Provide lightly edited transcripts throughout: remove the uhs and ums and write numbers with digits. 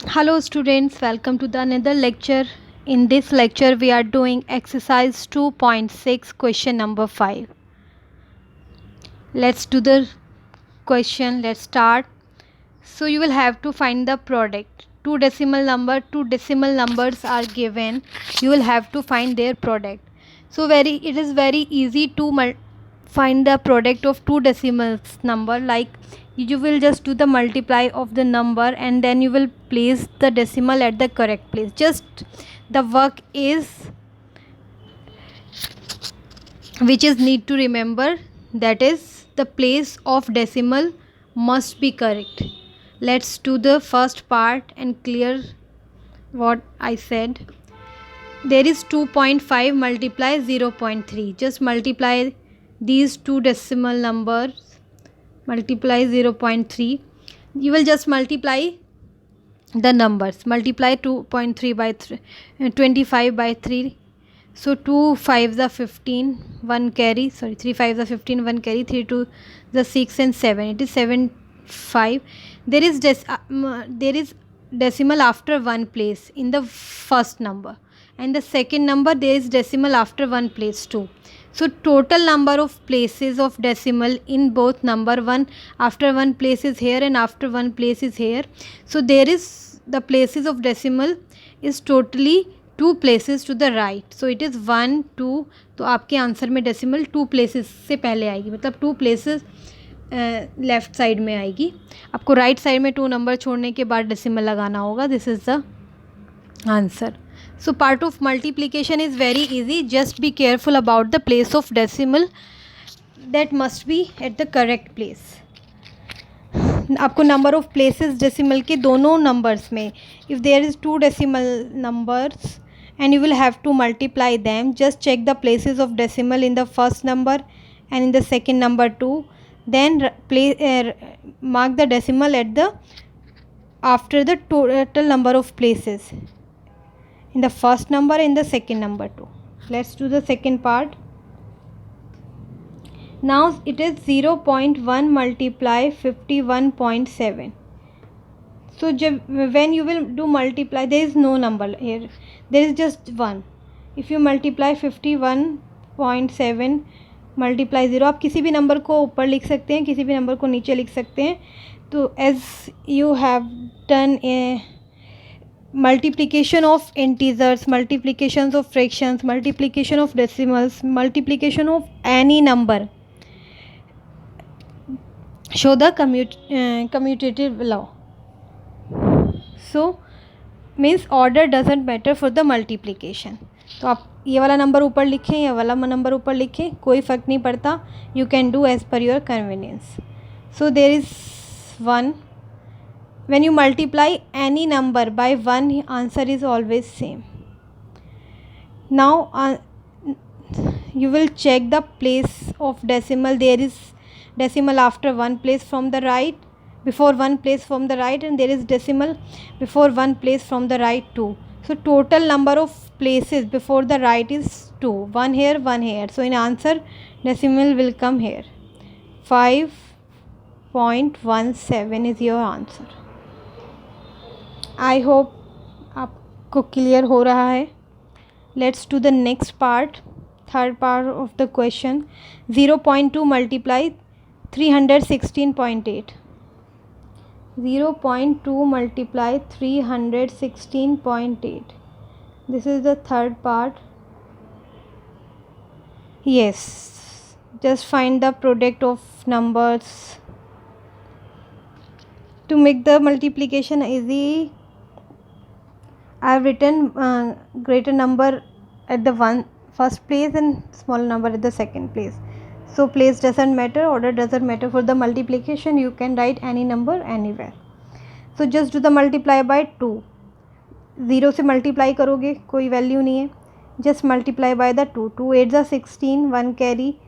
Hello students, welcome to the another lecture. In this lecture we are doing exercise 2.6 question number 5. Let's do the question. Let's start. So you will have to find the product. Two decimal numbers are given. You will have to find their product. So it is very easy to find the product of two decimals number. Like you will just do the multiply of the number and then you will place the decimal at the correct place. Just the work is which is need to remember, that is the place of decimal must be correct. Let's do the first part and clear what I said. There is 2.5 multiply 0.3. Just multiply these two decimal numbers, multiply 0.3. You will just multiply the numbers, multiply 2.3 by 25 by 3. So 2 5s are 15, 1 carry, sorry, 3 5s are 15, 1 carry, 3 2 the 6 and 7. It is 7 5. There is there is decimal after one place in the first number, and the second number there is decimal after one place too. So total number of places of decimal in both number, one after one place is here and after one place is here. So there is the places of decimal is totally two places to the right. So it is 1 2. तो आपके answer में decimal to places से पहले आएगी, मतलब to places left side में आएगी. आपको राइट साइड में टू नंबर छोड़ने के बाद डेसिमल लगाना होगा. This is the answer. So part of multiplication is very easy. Just be careful about the place of decimal, that must be at the correct place. आपको number of places decimal के दोनों numbers में, if there is two decimal numbers and you will have to multiply them, just check the places of decimal in the first number and in the second number too. Then mark the decimal at the after the total number of places in the first number and the second number too. Let's do the second part. Now it is 0.1 multiply 51.7. So when you will do multiply, there is no number here, there is just 1. If you multiply 51.7 multiply 0, आप किसी भी number को ऊपर लिख सकते हैं, किसी भी नंबर को नीचे लिख सकते हैं. तो as you have done a multiplication of integers, multiplications of fractions, multiplication of decimals, multiplication of any number, show the commutative law. So means order doesn't matter for the multiplication. तो आप ये वाला नंबर ऊपर लिखें, ये वाला number ऊपर लिखें, कोई फ़र्क नहीं पड़ता. You can do as per your convenience. So there is 1. when you multiply any number by 1, answer is always same. Now you will check the place of decimal. There is decimal after one place from the right, before one place from the right, and there is decimal before one place from the right too. So total number of places before the right is 2, one here, one here. So in answer decimal will come here. 5.17 is your answer. I hope आपको clear हो रहा है. Let's do the next part, third part of the question. 0.2 multiply 316.8. 0.2 multiply 316.8. This is the third part. Yes, just find the product of numbers. To make the multiplication easy, I have written greater number at the first place and smaller number at the second place. So place doesn't matter, order doesn't matter. For the multiplication you can write any number anywhere. So just do the multiply by 2. 0 से multiply करोगे, कोई value नहीं है. Just multiply by the 2. 2 8 are 16, 1 carry.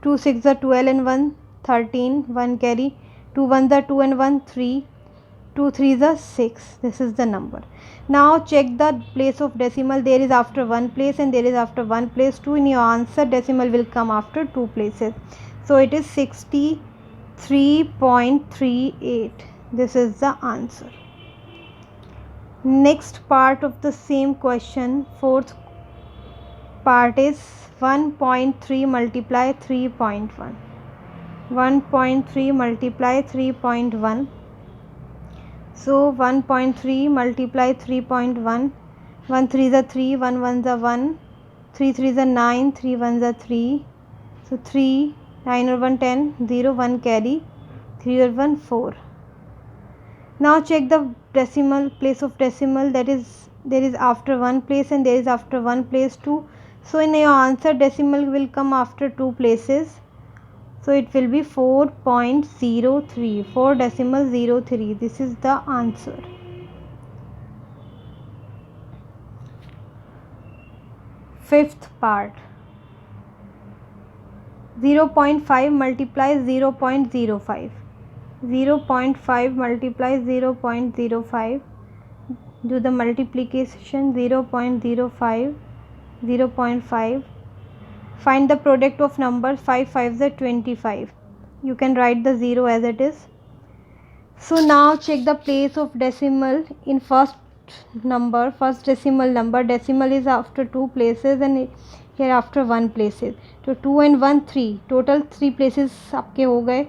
2 6 are 12 and 1 13, 1 carry. 2 1 are 2 and 1 3. 2 3 are 6. This is the number. Now check the place of decimal. There is after one place and there is after one place too. In your answer decimal will come after two places. So it is 63.38. This is the answer. Next part of the same question, fourth part is 1.3 multiply 3.1. 1.3 multiply 3.1. So 1.3 multiply 3.1. 1 3 is 3, 1 1 is 1, 3 3 is 9, 3 1 is 3. So 3, 9 or 1 10, 0 1 carry, 3 or 1 4. Now check the decimal, place of decimal, that is there is after one place and there is after one place too. So in your answer decimal will come after two places. So it will be 4.03, 4 decimal 03. This is the answer. Fifth part, 0.5 multiplies 0.05. 0.5 multiplies 0.05. Do the multiplication. 0.05, 0.5. Find the product of numbers. 5 5s are 25. You can write the 0 as it is. So now check the place of decimal in first number, first decimal number. Decimal is after two places and here after one places. तो 2 and 1 3, total 3 places आपके हो गए.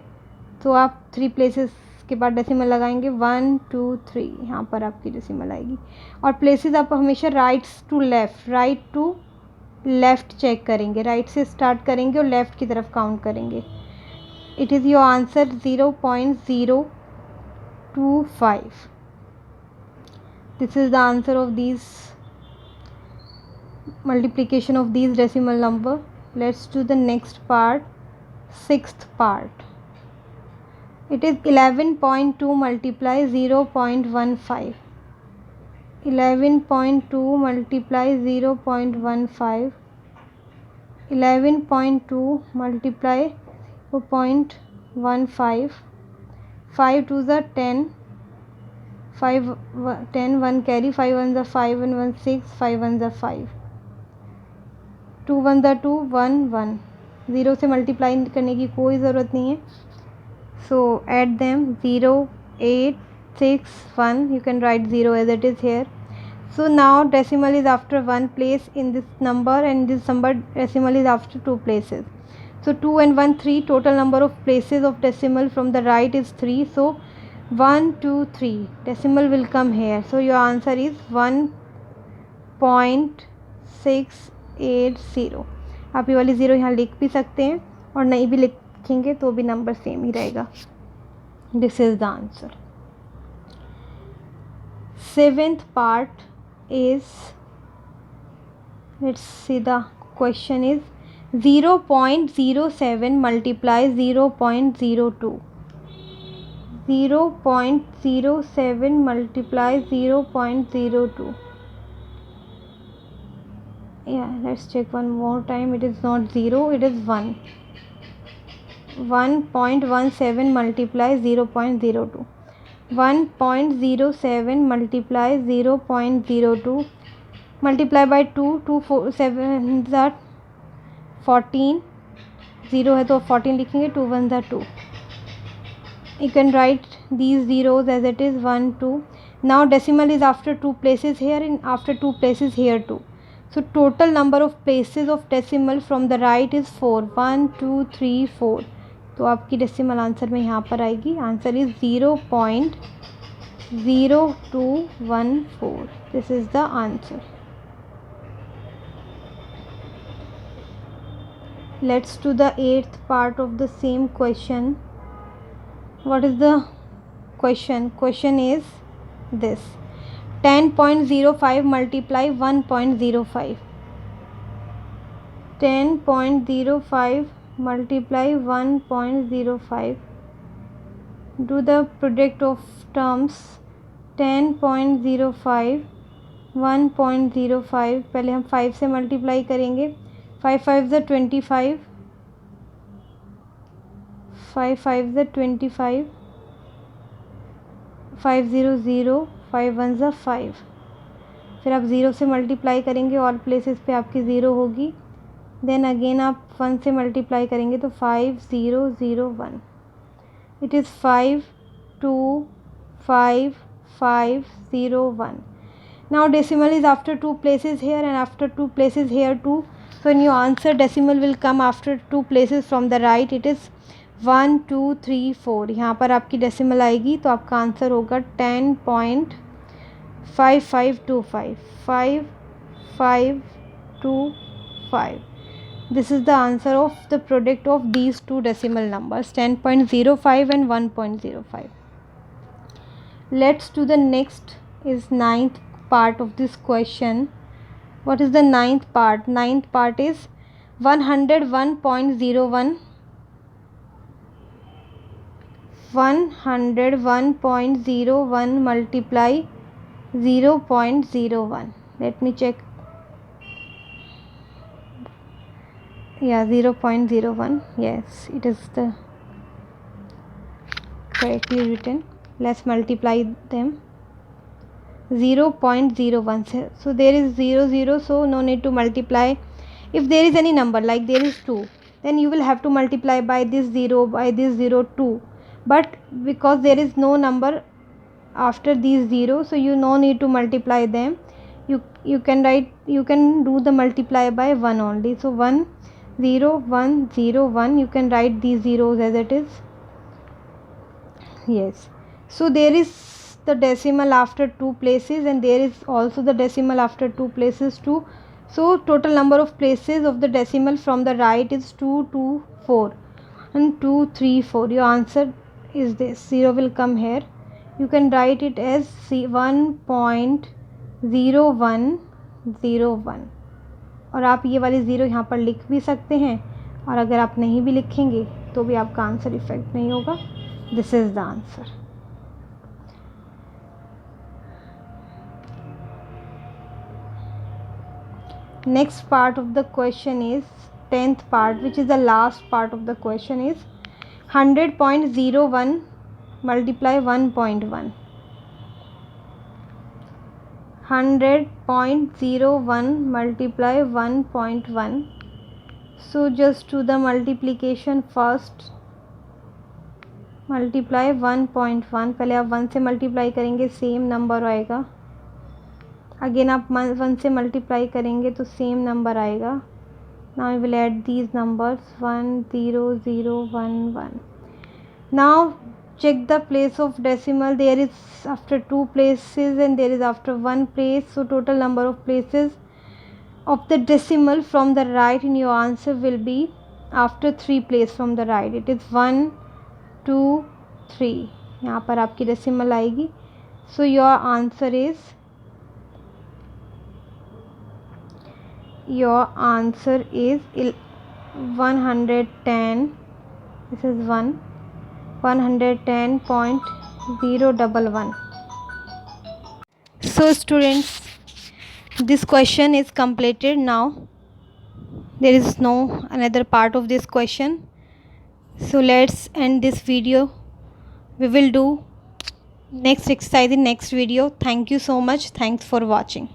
तो आप 3 places के बाद decimal लगाएंगे. 1 2 3, यहाँ पर आपकी डेसिमल आएगी. और प्लेसेस आप हमेशा right to left, right to left check करेंगे. राइट से स्टार्ट करेंगे और लेफ़्ट की तरफ काउंट करेंगे. It is your answer 0.025. This is the answer of these multiplication of these decimal number. Let's do the next part, sixth part. It is 11.2 multiply 0.15. 11.2 multiply 0.15. 11.2 multiply 0.15. 5 2s are 10. 5 10, 1 carry, 5 1s are 5 and 1 6, 5 1s are 5. 2 1s are 2, 1 1. 0 से multiply करने की कोई ज़रूरत नहीं है. So add them. 0 8 6 1. You can write 0 as it is here. So now decimal is after one place in this number and this number decimal is after two places. So 2 and 1 3, total number of places of decimal from the right is 3. So 1 2 3 decimal will come here. So your answer is 1.680. आप ये वाली 0 यहाँ लिख भी सकते हैं और नहीं भी लिखेंगे तो भी नंबर सेम ही रहेगा. This is the answer. Seventh part is, let's see the question is 0.07 multiply 0.02. 0.07 multiply 0.02. Yeah, let's check one more time. It is not 0, it is 1. 1.17 multiply 0.02. 1.07 multiply 0.02. multiply by 2, 2 4 7 that 14. 0 है तो 14 लिखेंगे. 2 1 that 2. You can write these zeros as it is 1 2. Now decimal is after two places here and after two places here too. So total number of places of decimal from the right is 4. 1 2 3 4. तो आपकी decimal answer में यहाँ पर आएगी. Answer is 0.0214. This is the answer. Let's do the eighth part of the same question. What is the question? Question is this. 10.05 multiply 1.05. 10.05 multiply 1.05. Do the product of terms. 10.05 1.05. पहले हम 5 से multiply करेंगे. 5 5s are 25. 5 5s are 25. 5 0 0. 5 1s are 5. फिर आप 0 से multiply करेंगे और places पे आपकी 0 होगी. देन अगेन आप 1 से मल्टीप्लाई करेंगे तो 5 0 0 1. It is 5 2 5 5 0 1. Now decimal is after 2 places here and after 2 places here too. So in your answer decimal will come after 2 places from the right. It is 1 2 3 4. यहाँ पर आपकी डेसिमल आएगी तो आपका आंसर होगा 10.5525 5525. This is the answer of the product of these two decimal numbers, 10.05 and 1.05. Let's do the next is ninth part of this question. What is the ninth part? Ninth part is 101.01. 101.01 multiply 0.01. Let me check. Yeah, 0.01. Yes, it is the correctly written. Let's multiply them. 0.01. So there is 0, so no need to multiply. If there is any number like there is 2, then you will have to multiply by this 0, by this 0 2. But because there is no number after these 0, so you no need to multiply them. You can do the multiply by 1 only. So 1 0 1 0 1, you can write these zeros as it is. Yes, so there is the decimal after 2 places and there is also the decimal after 2 places too. So total number of places of the decimal from the right is 2 2 4 and 2 3 4. Your answer is this. 0 will come here. You can write it as 1.0101 और आप ये वाली zero यहाँ पर लिख भी सकते हैं और अगर आप नहीं भी लिखेंगे तो भी आपका आंसर इफेक्ट नहीं होगा. This is the answer. Next part of the question is 10th part, which is the last part of the question, is 100.01 multiply 1.1. 100.01 multiply 1.1. So just do the multiplication first. Multiply 1.1. पहले आप 1 से multiply करेंगे same number आएगा. Again आप 1 से multiply करेंगे तो same number आएगा. Now I will add these numbers 1 0 0 1 1. Now check the place of decimal. There is after 2 places and there is after 1 place. So total number of places of the decimal from the right in your answer will be after 3 place from the right. It is 1 2 3. यहाँ पर आपकी decimal आएगी. So your answer is 110. This is 110.011. So students, this question is completed. Now there is no another part of this question. So let's end this video. We will do next exercise in next video. Thank you so much. Thanks for watching.